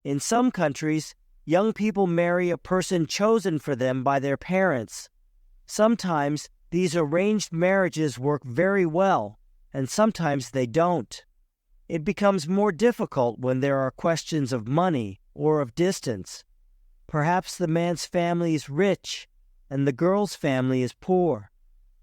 In some countries, young people marry a person chosen for them by their parents. Sometimes these arranged marriages work very well, and sometimes they don't. It becomes more difficult when there are questions of money or of distance. Perhaps the man's family is rich and the girl's family is poor.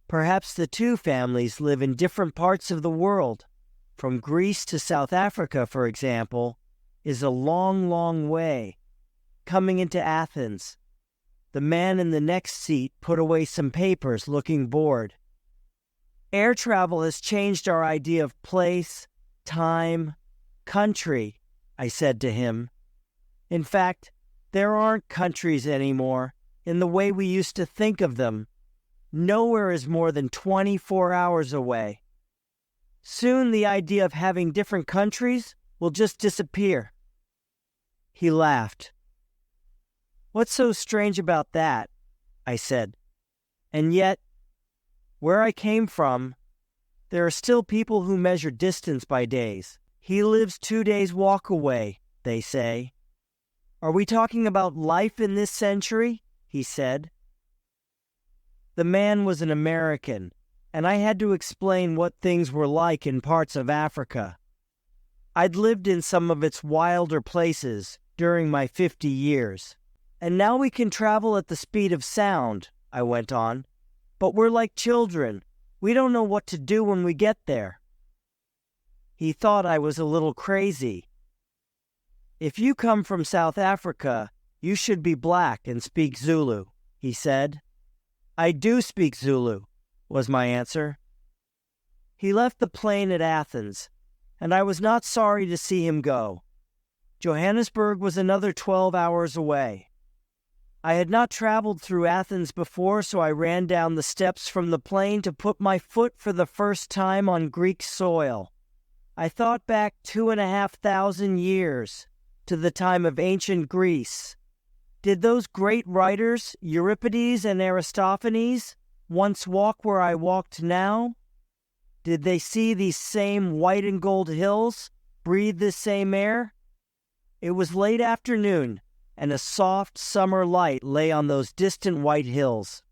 Perhaps the two families live in different parts of the world. From Greece to South Africa, for example, is a long, long way. Coming into Athens, the man in the next seat put away some papers, looking bored. Air travel has changed our idea of place, time, country, I said to him. In fact, there aren't countries anymore in the way we used to think of them. Nowhere is more than 24 hours away. Soon the idea of having different countries will just disappear. He laughed. What's so strange about that? I said. And yet, where I came from, there are still people who measure distance by days. He lives 2 days' walk away, they say. Are we talking about life in this century? He said. The man was an American, and I had to explain what things were like in parts of Africa. I'd lived in some of its wilder places during my 50 years. And now we can travel at the speed of sound, I went on. But we're like children. We don't know what to do when we get there. He thought I was a little crazy. If you come from South Africa, you should be black and speak Zulu, he said. I do speak Zulu, was my answer. He left the plane at Athens, and I was not sorry to see him go. Johannesburg was another 12 hours away. I had not traveled through Athens before, so I ran down the steps from the plane to put my foot for the first time on Greek soil. I thought back 2,500 years to the time of ancient Greece. Did those great writers, Euripides and Aristophanes, once walk where I walked now? Did they see these same white and gold hills, breathe this same air? It was late afternoon, and a soft summer light lay on those distant white hills.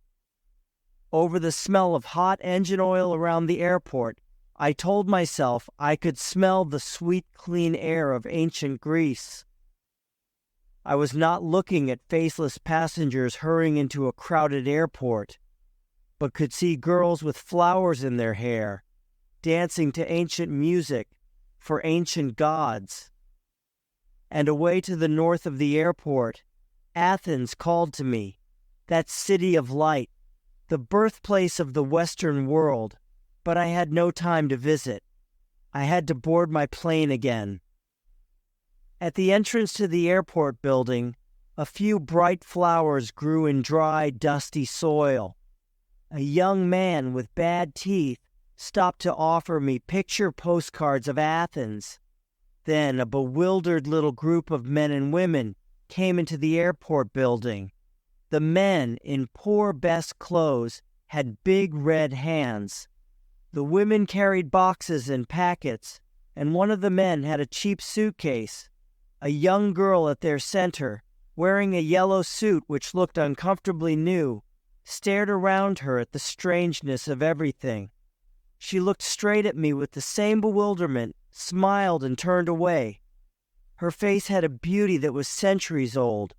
Over the smell of hot engine oil around the airport, I told myself I could smell the sweet, clean air of ancient Greece. I was not looking at faceless passengers hurrying into a crowded airport, but could see girls with flowers in their hair, dancing to ancient music for ancient gods. And away to the north of the airport, Athens called to me, that city of light, the birthplace of the Western world, but I had no time to visit. I had to board my plane again. At the entrance to the airport building, a few bright flowers grew in dry, dusty soil. A young man with bad teeth stopped to offer me picture postcards of Athens. Then a bewildered little group of men and women came into the airport building. The men, in poor best clothes, had big red hands. The women carried boxes and packets, and one of the men had a cheap suitcase. A young girl at their center, wearing a yellow suit which looked uncomfortably new, stared around her at the strangeness of everything. She looked straight at me with the same bewilderment, smiled and turned away. Her face had a beauty that was centuries old,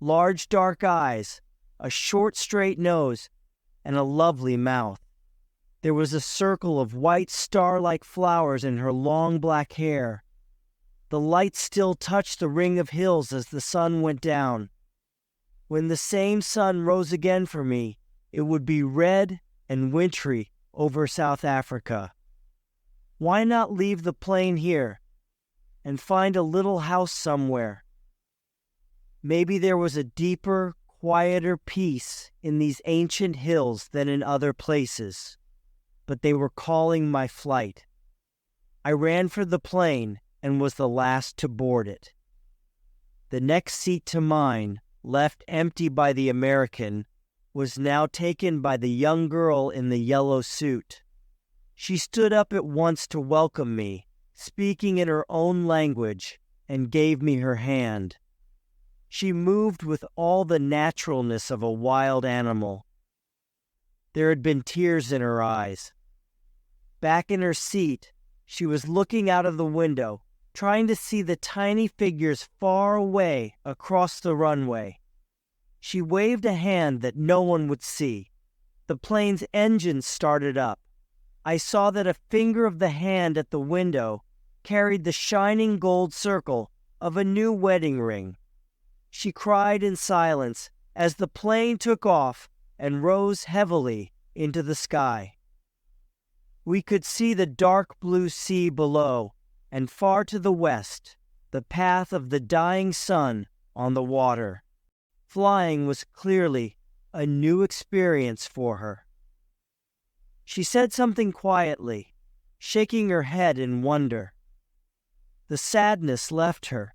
large dark eyes, a short straight nose, and a lovely mouth. There was a circle of white star-like flowers in her long black hair. The light still touched the ring of hills as the sun went down. When the same sun rose again for me, it would be red and wintry over South Africa. Why not leave the plane here and find a little house somewhere? Maybe there was a deeper, quieter peace in these ancient hills than in other places, but they were calling my flight. I ran for the plane and was the last to board it. The next seat to mine, left empty by the American, was now taken by the young girl in the yellow suit. She stood up at once to welcome me, speaking in her own language, and gave me her hand. She moved with all the naturalness of a wild animal. There had been tears in her eyes. Back in her seat, she was looking out of the window, trying to see the tiny figures far away across the runway. She waved a hand that no one would see. The plane's engine started up. I saw that a finger of the hand at the window carried the shining gold circle of a new wedding ring. She cried in silence as the plane took off and rose heavily into the sky. We could see the dark blue sea below, and far to the west, the path of the dying sun on the water. Flying was clearly a new experience for her. She said something quietly, shaking her head in wonder. The sadness left her,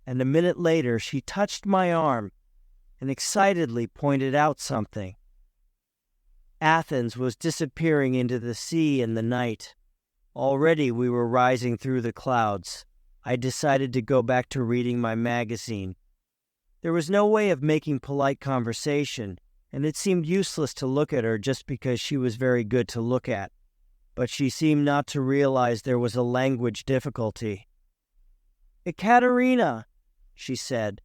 and a minute later she touched my arm and excitedly pointed out something. Athens was disappearing into the sea in the night. Already we were rising through the clouds. I decided to go back to reading my magazine. There was no way of making polite conversation, and it seemed useless to look at her just because she was very good to look at. But she seemed not to realize there was a language difficulty. "Ekaterina," she said,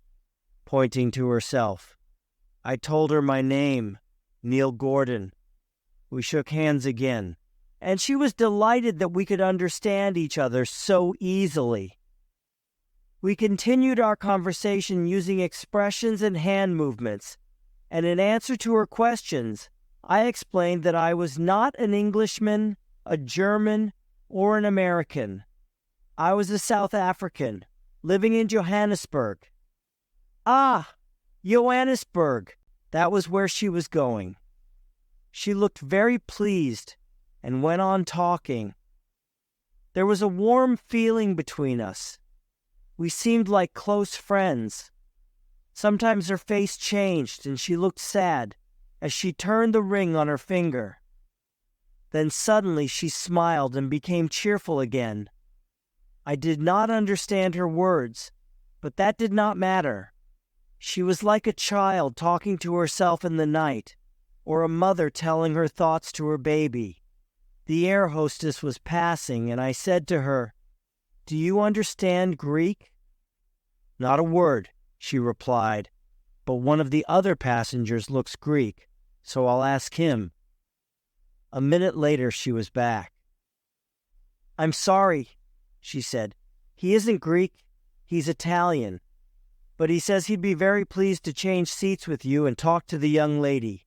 pointing to herself. I told her my name, Neil Gordon. We shook hands again, and she was delighted that we could understand each other so easily. We continued our conversation using expressions and hand movements, and in answer to her questions, I explained that I was not an Englishman, a German, or an American. I was a South African, living in Johannesburg. Ah, Johannesburg! That was where she was going. She looked very pleased and went on talking. There was a warm feeling between us. We seemed like close friends. Sometimes her face changed and she looked sad as she turned the ring on her finger. Then suddenly she smiled and became cheerful again. I did not understand her words, but that did not matter. She was like a child talking to herself in the night, or a mother telling her thoughts to her baby. The air hostess was passing, and I said to her, "Do you understand Greek?" "Not a word," she replied, "but one of the other passengers looks Greek, so I'll ask him." A minute later, she was back. "I'm sorry," she said. "He isn't Greek, he's Italian. But he says he'd be very pleased to change seats with you and talk to the young lady."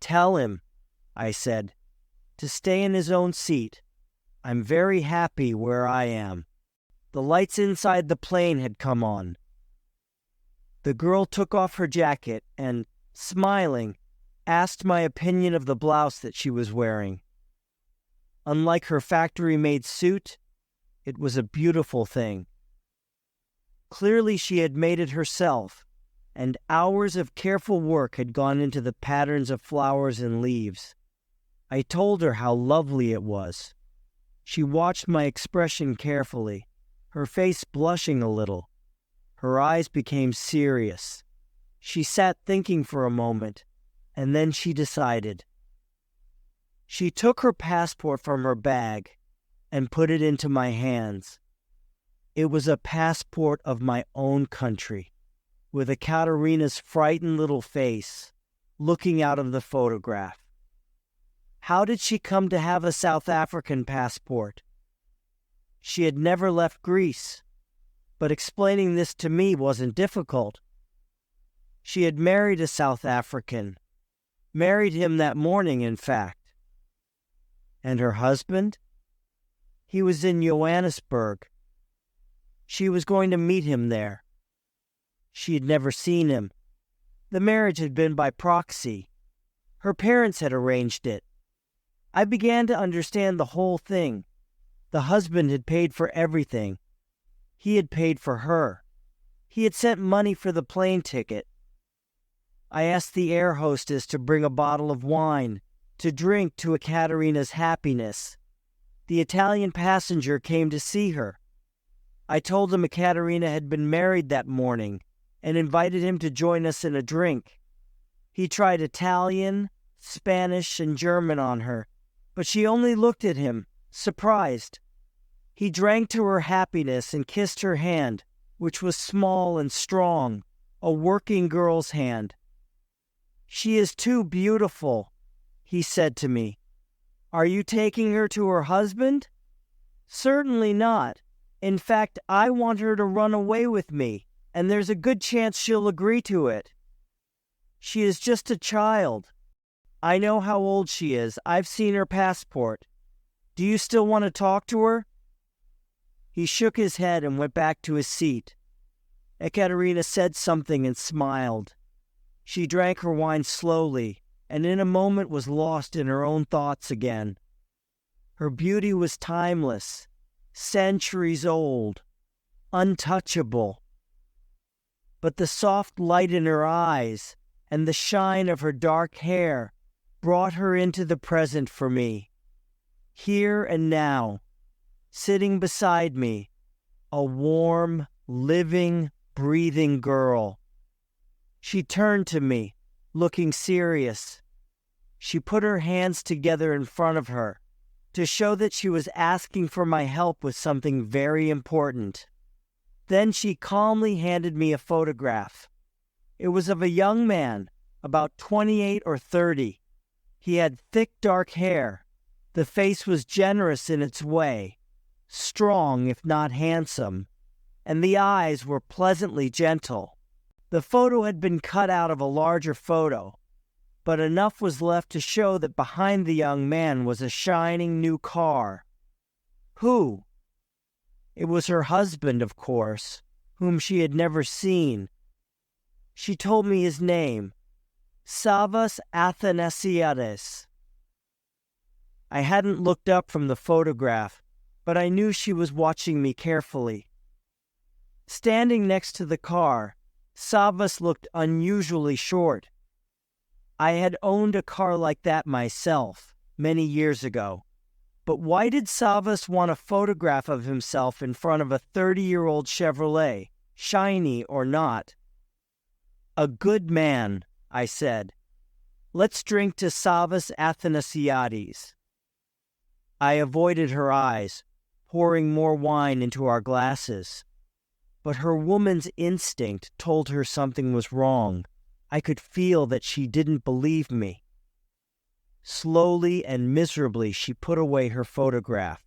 "Tell him," I said, "to stay in his own seat. I'm very happy where I am." The lights inside the plane had come on. The girl took off her jacket and, smiling, asked my opinion of the blouse that she was wearing. Unlike her factory-made suit, it was a beautiful thing. Clearly she had made it herself, and hours of careful work had gone into the patterns of flowers and leaves. I told her how lovely it was. She watched my expression carefully, her face blushing a little. Her eyes became serious. She sat thinking for a moment, and then she decided. She took her passport from her bag and put it into my hands. It was a passport of my own country, with Ekaterina's frightened little face looking out of the photograph. How did she come to have a South African passport? She had never left Greece, but explaining this to me wasn't difficult. She had married a South African, married him that morning, in fact. And her husband? He was in Johannesburg. She was going to meet him there. She had never seen him. The marriage had been by proxy. Her parents had arranged it. I began to understand the whole thing. The husband had paid for everything. He had paid for her. He had sent money for the plane ticket. I asked the air hostess to bring a bottle of wine to drink to Ekaterina's happiness. The Italian passenger came to see her. I told him Ekaterina had been married that morning and invited him to join us in a drink. He tried Italian, Spanish, and German on her, but she only looked at him, surprised. He drank to her happiness and kissed her hand, which was small and strong, a working girl's hand. "She is too beautiful," he said to me. "Are you taking her to her husband?" "Certainly not. In fact, I want her to run away with me, and there's a good chance she'll agree to it. She is just a child. I know how old she is. I've seen her passport. Do you still want to talk to her?" He shook his head and went back to his seat. Ekaterina said something and smiled. She drank her wine slowly, and in a moment was lost in her own thoughts again. Her beauty was timeless, centuries old, untouchable. But the soft light in her eyes and the shine of her dark hair brought her into the present for me. Here and now, sitting beside me, a warm, living, breathing girl. She turned to me, looking serious. She put her hands together in front of her to show that she was asking for my help with something very important. Then she calmly handed me a photograph. It was of a young man, about 28 or 30. He had thick dark hair. The face was generous in its way, strong if not handsome, and the eyes were pleasantly gentle. The photo had been cut out of a larger photo, but enough was left to show that behind the young man was a shining new car. Who? It was her husband, of course, whom she had never seen. She told me his name, Savas Athanasiades. I hadn't looked up from the photograph, but I knew she was watching me carefully. Standing next to the car, Savas looked unusually short. I had owned a car like that myself, many years ago. But why did Savas want a photograph of himself in front of a 30-year-old Chevrolet, shiny or not? "A good man," I said. "Let's drink to Savas Athanasiades." I avoided her eyes, pouring more wine into our glasses. But her woman's instinct told her something was wrong. I could feel that she didn't believe me. Slowly and miserably she put away her photograph.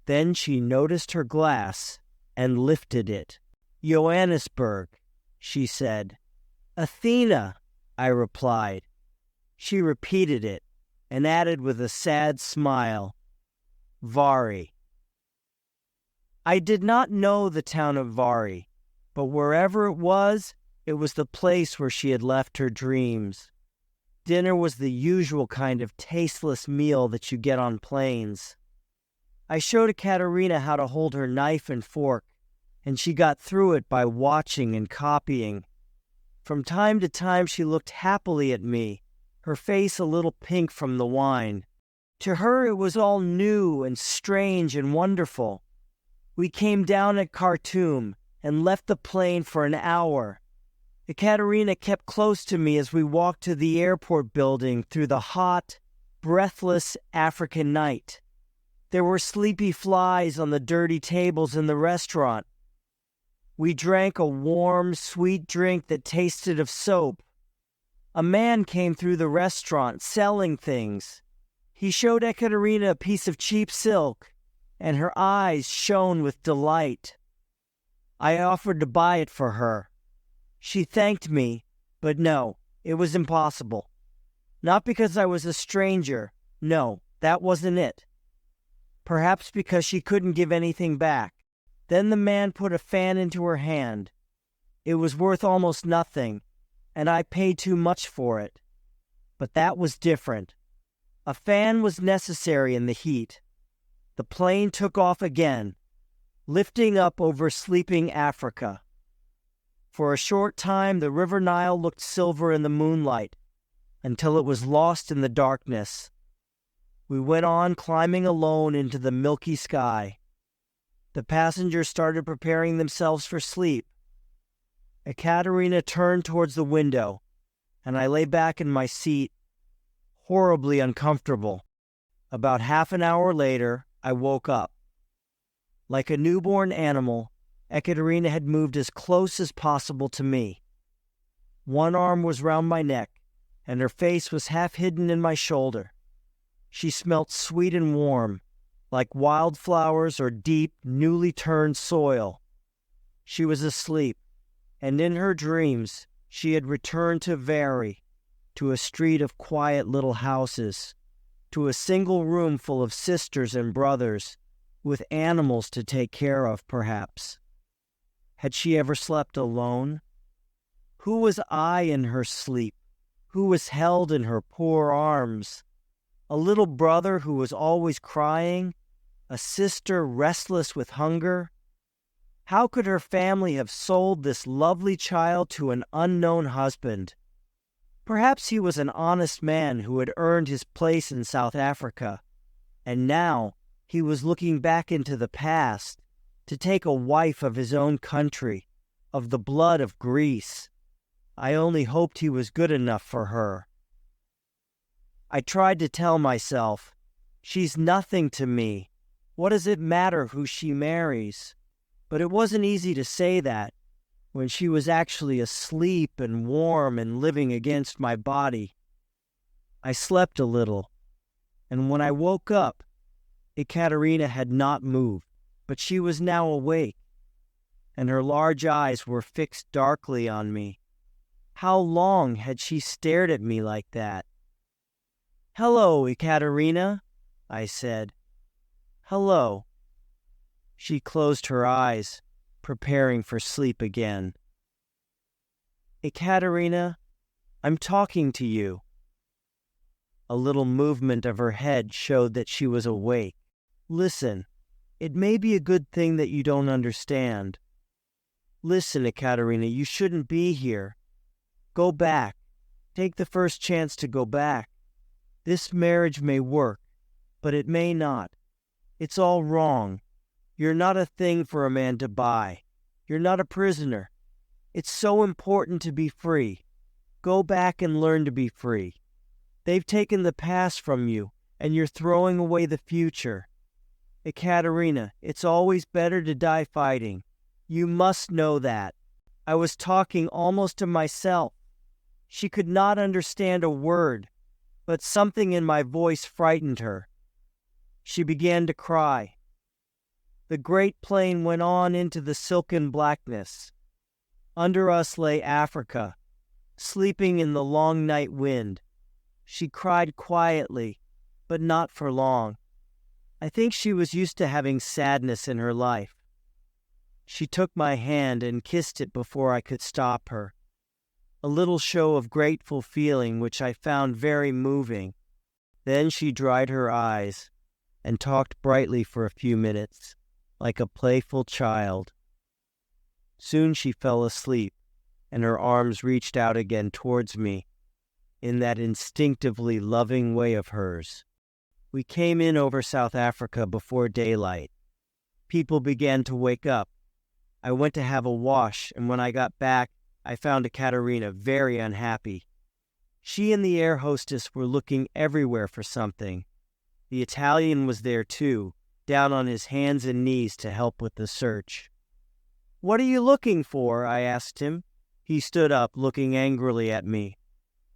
Then she noticed her glass and lifted it. "Johannesburg," she said. "Athena," I replied. She repeated it and added with a sad smile, "Vari." I did not know the town of Vari, but wherever it was the place where she had left her dreams. Dinner was the usual kind of tasteless meal that you get on planes. I showed Ekaterina how to hold her knife and fork, and she got through it by watching and copying. From time to time she looked happily at me, her face a little pink from the wine. To her it was all new and strange and wonderful. We came down at Khartoum and left the plane for an hour. Ekaterina kept close to me as we walked to the airport building through the hot, breathless African night. There were sleepy flies on the dirty tables in the restaurant. We drank a warm, sweet drink that tasted of soap. A man came through the restaurant selling things. He showed Ekaterina a piece of cheap silk, and her eyes shone with delight. I offered to buy it for her. She thanked me, but no, it was impossible. Not because I was a stranger. No, that wasn't it. Perhaps because she couldn't give anything back. Then the man put a fan into her hand. It was worth almost nothing, and I paid too much for it. But that was different. A fan was necessary in the heat. The plane took off again, lifting up over sleeping Africa. For a short time, the River Nile looked silver in the moonlight, until it was lost in the darkness. We went on climbing alone into the milky sky. The passengers started preparing themselves for sleep. Ekaterina turned towards the window, and I lay back in my seat, horribly uncomfortable. About half an hour later, I woke up. Like a newborn animal, Ekaterina had moved as close as possible to me. One arm was round my neck, and her face was half hidden in my shoulder. She smelt sweet and warm, like wildflowers or deep, newly turned soil. She was asleep, and in her dreams she had returned to Vary, to a street of quiet little houses, to a single room full of sisters and brothers, with animals to take care of, perhaps. Had she ever slept alone? Who was I in her sleep? Who was held in her poor arms? A little brother who was always crying? A sister restless with hunger? How could her family have sold this lovely child to an unknown husband? Perhaps he was an honest man who had earned his place in South Africa, and now he was looking back into the past to take a wife of his own country, of the blood of Greece. I only hoped he was good enough for her. I tried to tell myself, she's nothing to me. What does it matter who she marries? But it wasn't easy to say that when she was actually asleep and warm and living against my body. I slept a little, and when I woke up, Ekaterina had not moved, but she was now awake, and her large eyes were fixed darkly on me. How long had she stared at me like that? "Hello, Ekaterina," I said. "Hello." She closed her eyes, preparing for sleep again. "Ekaterina, I'm talking to you." A little movement of her head showed that she was awake. "Listen, it may be a good thing that you don't understand. Listen, Ekaterina, you shouldn't be here. Go back. Take the first chance to go back. This marriage may work, but it may not. It's all wrong. You're not a thing for a man to buy. You're not a prisoner. It's so important to be free. Go back and learn to be free. They've taken the past from you, and you're throwing away the future. Ekaterina, it's always better to die fighting. You must know that." I was talking almost to myself. She could not understand a word, but something in my voice frightened her. She began to cry. The great plain went on into the silken blackness. Under us lay Africa, sleeping in the long night wind. She cried quietly, but not for long. I think she was used to having sadness in her life. She took my hand and kissed it before I could stop her. A little show of grateful feeling which I found very moving. Then she dried her eyes and talked brightly for a few minutes, like a playful child. Soon she fell asleep, and her arms reached out again towards me in that instinctively loving way of hers. We came in over South Africa before daylight. People began to wake up. I went to have a wash, and when I got back, I found Ekaterina very unhappy. She and the air hostess were looking everywhere for something. The Italian was there too, down on his hands and knees to help with the search. "What are you looking for?" I asked him. He stood up, looking angrily at me.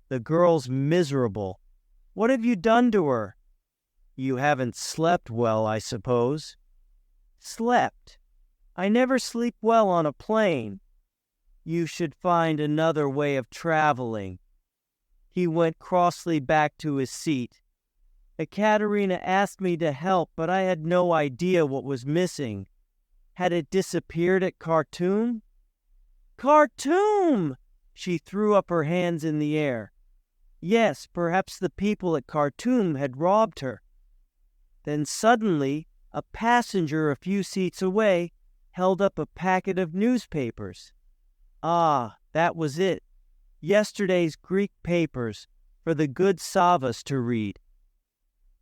"The girl's miserable. What have you done to her?" "You haven't slept well, I suppose." "Slept? I never sleep well on a plane." "You should find another way of traveling." He went crossly back to his seat. "Ekaterina asked me to help, but I had no idea what was missing. Had it disappeared at Khartoum?" "Khartoum!" She threw up her hands in the air. Yes, perhaps the people at Khartoum had robbed her. Then suddenly, a passenger a few seats away held up a packet of newspapers. Ah, that was it. Yesterday's Greek papers for the good Savas to read.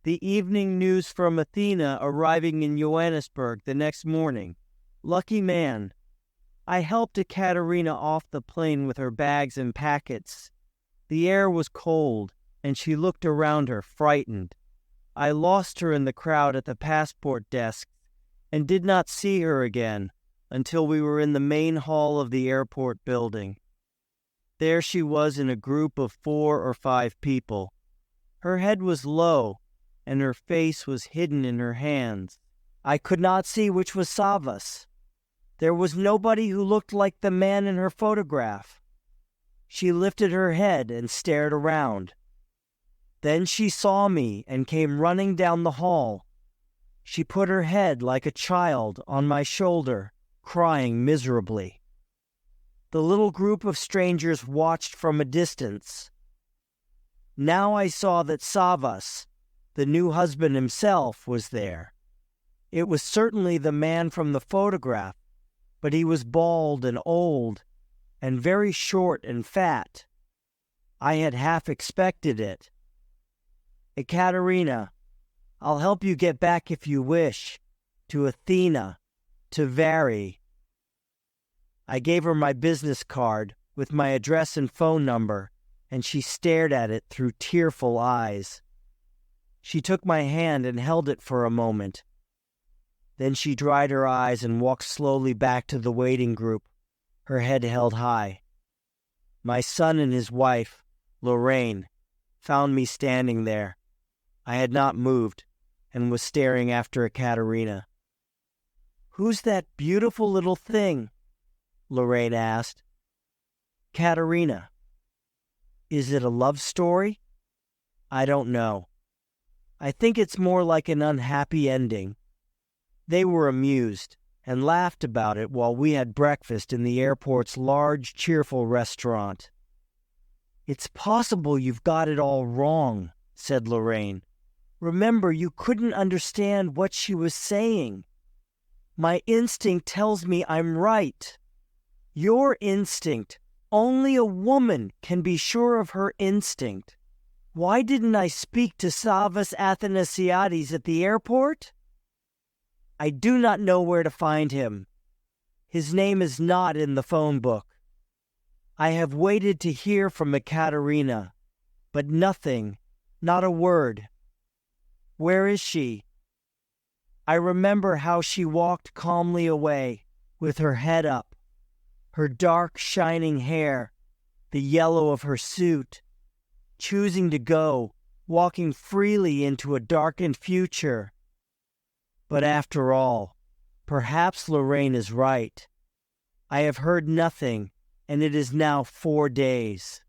The evening news from Athena arriving in Johannesburg the next morning. Lucky man. I helped Ekaterina off the plane with her bags and packets. The air was cold, and she looked around her, frightened. I lost her in the crowd at the passport desk and did not see her again until we were in the main hall of the airport building. There she was in a group of 4 or 5 people. Her head was low, and her face was hidden in her hands. I could not see which was Savas. There was nobody who looked like the man in her photograph. She lifted her head and stared around. Then she saw me and came running down the hall. She put her head like a child on my shoulder, crying miserably. The little group of strangers watched from a distance. Now I saw that Savas, the new husband himself, was there. It was certainly the man from the photograph, but he was bald and old, and very short and fat. I had half expected it. Ekaterina, I'll help you get back if you wish, to Athena, to Vary. I gave her my business card with my address and phone number, and she stared at it through tearful eyes. She took my hand and held it for a moment. Then she dried her eyes and walked slowly back to the waiting group, her head held high. My son and his wife, Lorraine, found me standing there. I had not moved and was staring after Ekaterina. "Who's that beautiful little thing?" Lorraine asked. "Katerina." "Is it a love story?" "I don't know. I think it's more like an unhappy ending." They were amused and laughed about it while we had breakfast in the airport's large, cheerful restaurant. "It's possible you've got it all wrong," said Lorraine. "Remember, you couldn't understand what she was saying. My instinct tells me I'm right." "Your instinct? Only a woman can be sure of her instinct. Why didn't I speak to Savas Athanasiades at the airport? I do not know where to find him. His name is not in the phone book. I have waited to hear from Ekaterina, but nothing, not a word. Where is she?" I remember how she walked calmly away, with her head up, her dark, shining hair, the yellow of her suit, choosing to go, walking freely into a darkened future. But after all, perhaps Lorraine is right. I have heard nothing, and it is now 4 days.